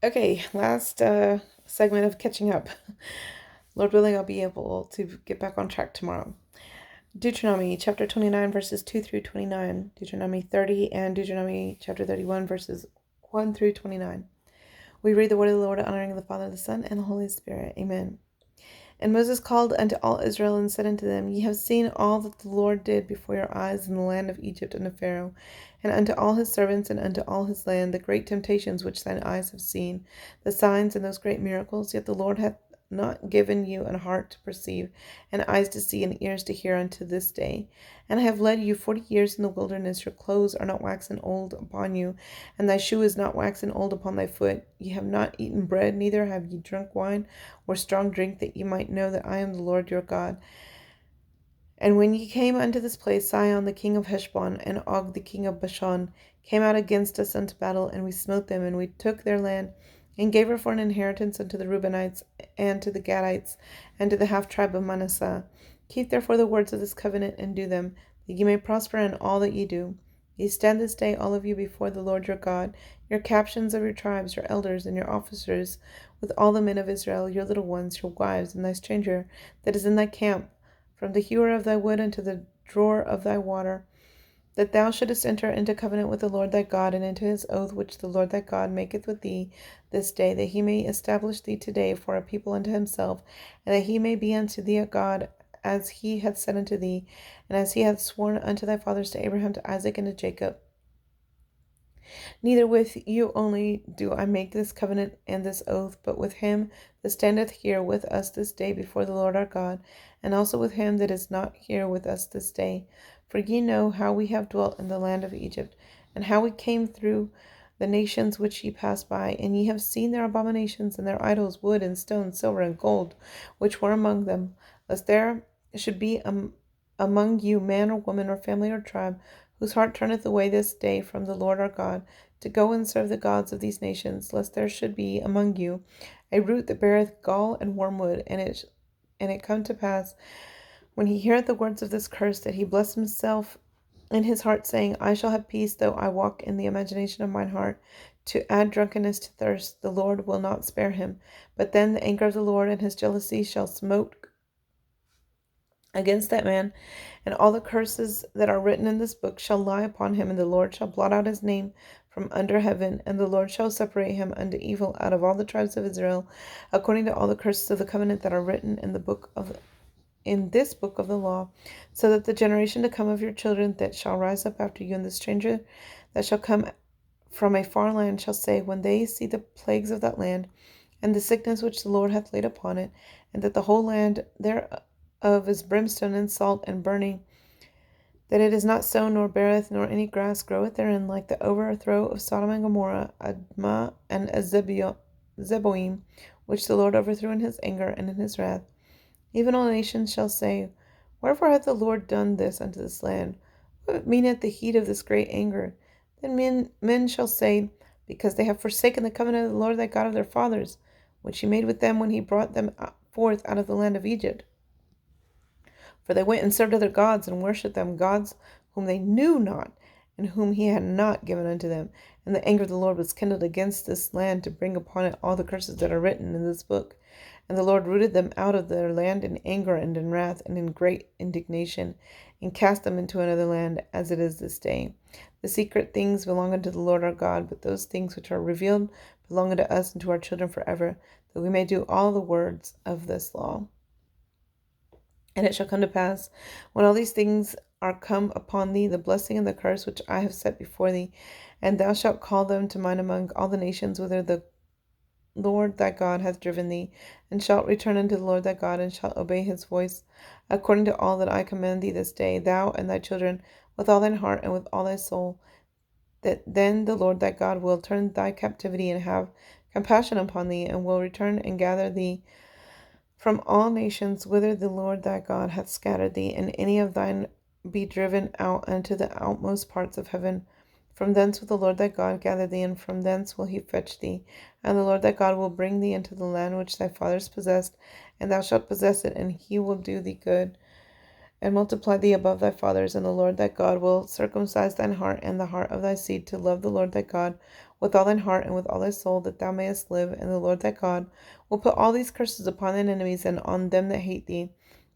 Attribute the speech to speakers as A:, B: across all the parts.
A: Okay, last segment of catching up. Lord willing, I'll be able to get back on track tomorrow. Deuteronomy chapter 29, verses 2 through 29, Deuteronomy 30, and Deuteronomy chapter 31, verses 1 through 29. We read the word of the Lord, honoring the Father, the Son, and the Holy Spirit. Amen. And Moses called unto all Israel and said unto them, Ye have seen all that the Lord did before your eyes in the land of Egypt unto Pharaoh, and unto all his servants, and unto all his land, the great temptations which thine eyes have seen, the signs and those great miracles. Yet the Lord hath not given you an heart to perceive, and eyes to see, and ears to hear unto this day. And I have led you 40 years in the wilderness. Your clothes are not waxen old upon you, and thy shoe is not waxen old upon thy foot. Ye have not eaten bread, neither have ye drunk wine or strong drink, that ye might know that I am the Lord your God. And when ye came unto this place, Sihon the king of Heshbon and Og the king of Bashan came out against us unto battle, and we smote them, and we took their land, and gave her for an inheritance unto the Reubenites, and to the Gadites, and to the half tribe of Manasseh. Keep therefore the words of this covenant, and do them, that ye may prosper in all that ye do. Ye stand this day, all of you, before the Lord your God, your captains of your tribes, your elders, and your officers, with all the men of Israel, your little ones, your wives, and thy stranger that is in thy camp, from the hewer of thy wood unto the drawer of thy water, that thou shouldest enter into covenant with the Lord thy God, and into his oath which the Lord thy God maketh with thee this day, that he may establish thee today for a people unto himself, and that he may be unto thee a God, as he hath said unto thee, and as he hath sworn unto thy fathers, to Abraham, to Isaac, and to Jacob. Neither with you only do I make this covenant and this oath, but with him that standeth here with us this day before the Lord our God, and also with him that is not here with us this day. For ye know how we have dwelt in the land of Egypt, and how we came through the nations which ye passed by, and ye have seen their abominations and their idols, wood and stone, silver and gold, which were among them, lest there should be among you man or woman or family or tribe, whose heart turneth away this day from the Lord our God, to go and serve the gods of these nations, lest there should be among you a root that beareth gall and wormwood, and it come to pass, when he heareth the words of this curse, that he bless himself in his heart, saying, I shall have peace, though I walk in the imagination of mine heart. To add drunkenness to thirst, the Lord will not spare him. But then the anger of the Lord and his jealousy shall smote against that man, and all the curses that are written in this book shall lie upon him, and the Lord shall blot out his name from under heaven, and the Lord shall separate him unto evil out of all the tribes of Israel, according to all the curses of the covenant that are written in this book of the law, so that the generation to come of your children that shall rise up after you, and the stranger that shall come from a far land, shall say, when they see the plagues of that land, and the sickness which the Lord hath laid upon it, and that the whole land thereof is brimstone and salt and burning, that it is not sown nor beareth, nor any grass groweth therein, like the overthrow of Sodom and Gomorrah, Admah and Zeboim, which the Lord overthrew in his anger and in his wrath. Even all nations shall say, Wherefore hath the Lord done this unto this land? What meaneth the heat of this great anger? Then men shall say, Because they have forsaken the covenant of the Lord thy God of their fathers, which he made with them when he brought them forth out of the land of Egypt. For they went and served other gods, and worshipped them, gods whom they knew not, and whom he had not given unto them. And the anger of the Lord was kindled against this land, to bring upon it all the curses that are written in this book. And the Lord rooted them out of their land in anger and in wrath and in great indignation, and cast them into another land, as it is this day. The secret things belong unto the Lord our God, but those things which are revealed belong unto us and to our children forever, that we may do all the words of this law. And it shall come to pass, when all these things are come upon thee, the blessing and the curse which I have set before thee, and thou shalt call them to mind among all the nations whither the Lord thy God hath driven thee, and shalt return unto the Lord thy God, and shalt obey his voice, according to all that I command thee this day, thou and thy children, with all thine heart and with all thy soul, that then the Lord thy God will turn thy captivity, and have compassion upon thee, and will return and gather thee from all nations whither the Lord thy God hath scattered thee, and any of thine be driven out unto the outmost parts of heaven. From thence will the Lord thy God gather thee, and from thence will he fetch thee. And the Lord thy God will bring thee into the land which thy fathers possessed, and thou shalt possess it, and he will do thee good, and multiply thee above thy fathers, and the Lord thy God will circumcise thine heart and the heart of thy seed to love the Lord thy God with all thine heart and with all thy soul, that thou mayest live. And the Lord thy God will put all these curses upon thine enemies and on them that hate thee,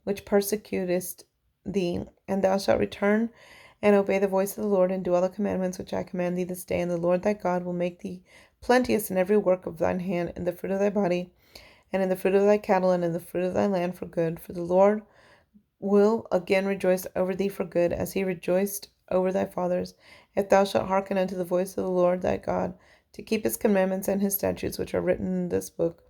A: which persecutest thee. And thou shalt return and obey the voice of the Lord, and do all the commandments which I command thee this day. And the Lord thy God will make thee plenteous in every work of thine hand, in the fruit of thy body, and in the fruit of thy cattle, and in the fruit of thy land for good. For the Lord will again rejoice over thee for good, as he rejoiced over thy fathers, if thou shalt hearken unto the voice of the Lord thy God, to keep his commandments and his statutes which are written in this book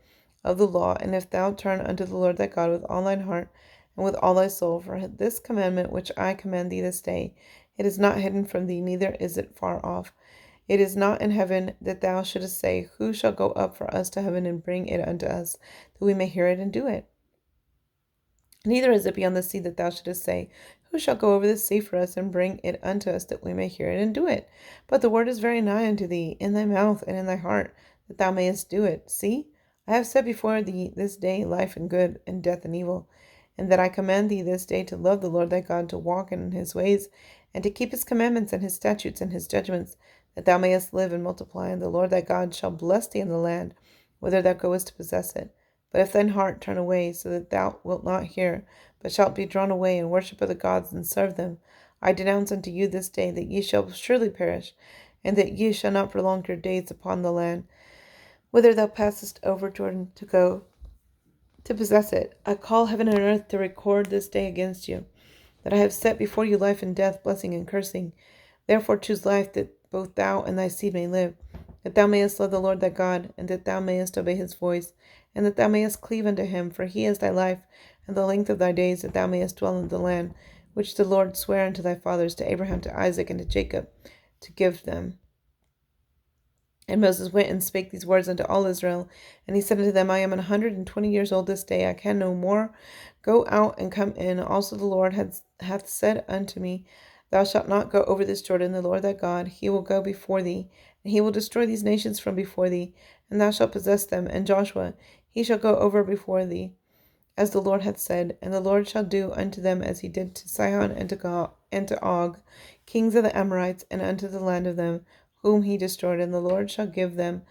A: of the law. And if thou turn unto the Lord thy God with all thine heart and with all thy soul, for this commandment which I command thee this day, it is not hidden from thee, neither is it far off. It is not in heaven, that thou shouldest say, Who shall go up for us to heaven and bring it unto us, that we may hear it and do it? Neither is it beyond the sea, that thou shouldest say, Who shall go over the sea for us and bring it unto us, that we may hear it and do it? But the word is very nigh unto thee, in thy mouth and in thy heart, that thou mayest do it. See, I have set before thee this day life and good, and death and evil. And that I command thee this day to love the Lord thy God, to walk in his ways, and to keep his commandments and his statutes and his judgments, that thou mayest live and multiply. And the Lord thy God shall bless thee in the land, whither thou goest to possess it. But if thine heart turn away, so that thou wilt not hear, but shalt be drawn away, and worship other gods, and serve them, I denounce unto you this day that ye shall surely perish, and that ye shall not prolong your days upon the land, whither thou passest over Jordan to go to possess it. I call heaven and earth to record this day against you, that I have set before you life and death, blessing and cursing. Therefore choose life, that both thou and thy seed may live, that thou mayest love the Lord thy God, and that thou mayest obey his voice, and that thou mayest cleave unto him, for he is thy life, and the length of thy days, that thou mayest dwell in the land, which the Lord sware unto thy fathers, to Abraham, to Isaac, and to Jacob, to give them. And Moses went and spake these words unto all Israel. And he said unto them, I am 120 years old this day. I can no more go out and come in. Also the Lord hath said unto me, Thou shalt not go over this Jordan. The Lord thy God, he will go before thee, and he will destroy these nations from before thee, and thou shalt possess them. And Joshua, he shall go over before thee, as the Lord hath said. And the Lord shall do unto them as he did to Sihon and to Og, kings of the Amorites, and unto the land of them, whom he destroyed. And the Lord shall give them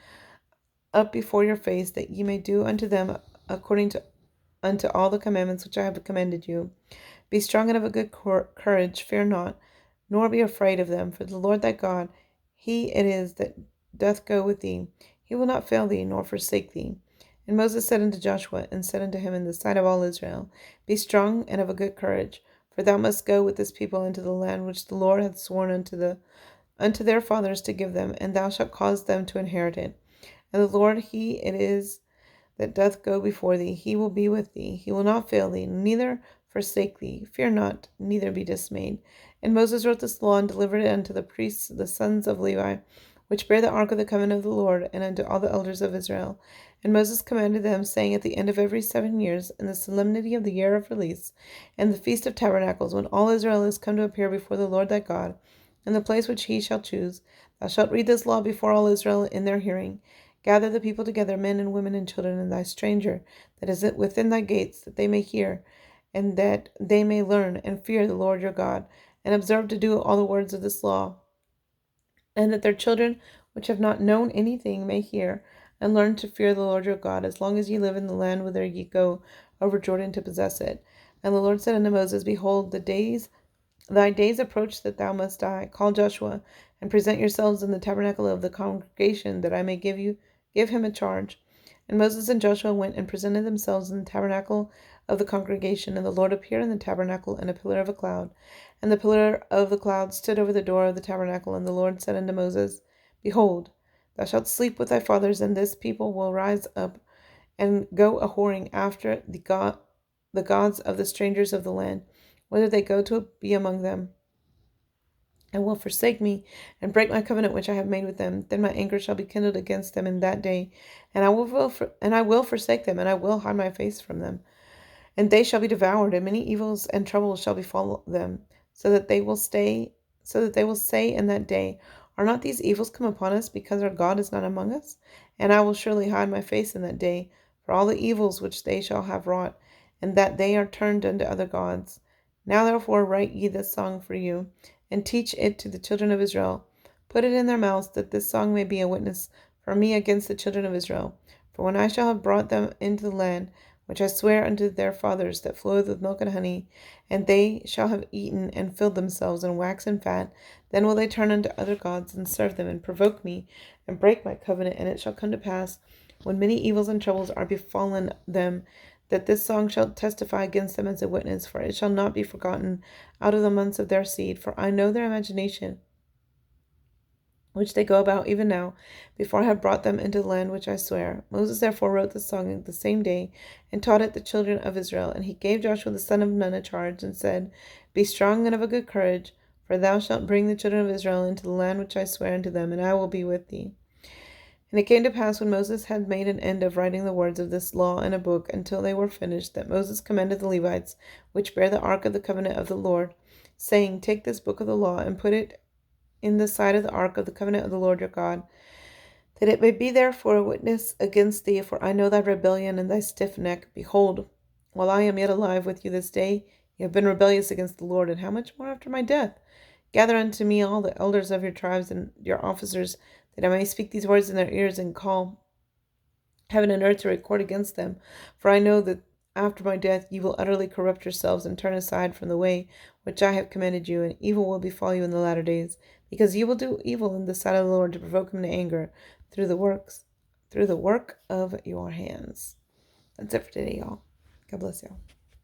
A: up before your face, that ye may do unto them according to unto all the commandments which I have commanded you. Be strong and of a good courage, fear not, nor be afraid of them, for the Lord thy God, he it is that doth go with thee. He will not fail thee, nor forsake thee. And Moses said unto Joshua, and said unto him in the sight of all Israel, Be strong and of a good courage, for thou must go with this people into the land which the Lord hath sworn unto their fathers to give them, and thou shalt cause them to inherit it. And the Lord, he it is that doth go before thee. He will be with thee. He will not fail thee, neither forsake thee. Fear not, neither be dismayed. And Moses wrote this law, and delivered it unto the priests, the sons of Levi, which bear the ark of the covenant of the Lord, and unto all the elders of Israel. And Moses commanded them, saying, At the end of every 7 years, in the solemnity of the year of release, and the feast of tabernacles, when all Israel is come to appear before the Lord thy God, in the place which he shall choose, thou shalt read this law before all Israel in their hearing. Gather the people together, men and women and children, and thy stranger that is within thy gates, that they may hear, and that they may learn and fear the Lord your God, and observe to do all the words of this law, and that their children, which have not known anything, may hear and learn to fear the Lord your God, as long as ye live in the land whither ye go over Jordan to possess it. And the Lord said unto Moses, Behold, thy days approach that thou must die. Call Joshua, and present yourselves in the tabernacle of the congregation, that I may give him a charge. And Moses and Joshua went and presented themselves in the tabernacle of the congregation. And the Lord appeared in the tabernacle in a pillar of a cloud. And the pillar of the cloud stood over the door of the tabernacle. And the Lord said unto Moses, Behold, thou shalt sleep with thy fathers, and this people will rise up and go a whoring after the gods of the strangers of the land, whether they go to be among them, and will forsake me, and break my covenant which I have made with them. Then my anger shall be kindled against them in that day, and I will forsake them, and I will hide my face from them. And they shall be devoured, and many evils and troubles shall befall them, so that they will say in that day, Are not these evils come upon us, because our God is not among us? And I will surely hide my face in that day, for all the evils which they shall have wrought, and that they are turned unto other gods. Now therefore write ye this song for you, and teach it to the children of Israel. Put it in their mouths, that this song may be a witness for me against the children of Israel. For when I shall have brought them into the land, which I swear unto their fathers, that floweth with milk and honey, and they shall have eaten and filled themselves, and waxen fat, then will they turn unto other gods, and serve them, and provoke me, and break my covenant. And it shall come to pass, when many evils and troubles are befallen them, that this song shall testify against them as a witness, for it shall not be forgotten out of the months of their seed. For I know their imagination, which they go about even now, before I have brought them into the land which I swear. Moses therefore wrote the song the same day, and taught it the children of Israel. And he gave Joshua the son of Nun a charge, and said, Be strong and of a good courage, for thou shalt bring the children of Israel into the land which I swear unto them, and I will be with thee. And it came to pass, when Moses had made an end of writing the words of this law in a book, until they were finished, that Moses commanded the Levites, which bear the ark of the covenant of the Lord, saying, Take this book of the law, and put it in the side of the ark of the covenant of the Lord your God, that it may be there for a witness against thee. For I know thy rebellion and thy stiff neck. Behold, while I am yet alive with you this day, you have been rebellious against the Lord, and how much more after my death? Gather unto me all the elders of your tribes and your officers, that I may speak these words in their ears, and call heaven and earth to record against them. For I know that after my death you will utterly corrupt yourselves, and turn aside from the way which I have commanded you, and evil will befall you in the latter days, because you will do evil in the sight of the Lord, to provoke him to anger through the work of your hands. That's it for today, y'all. God bless y'all.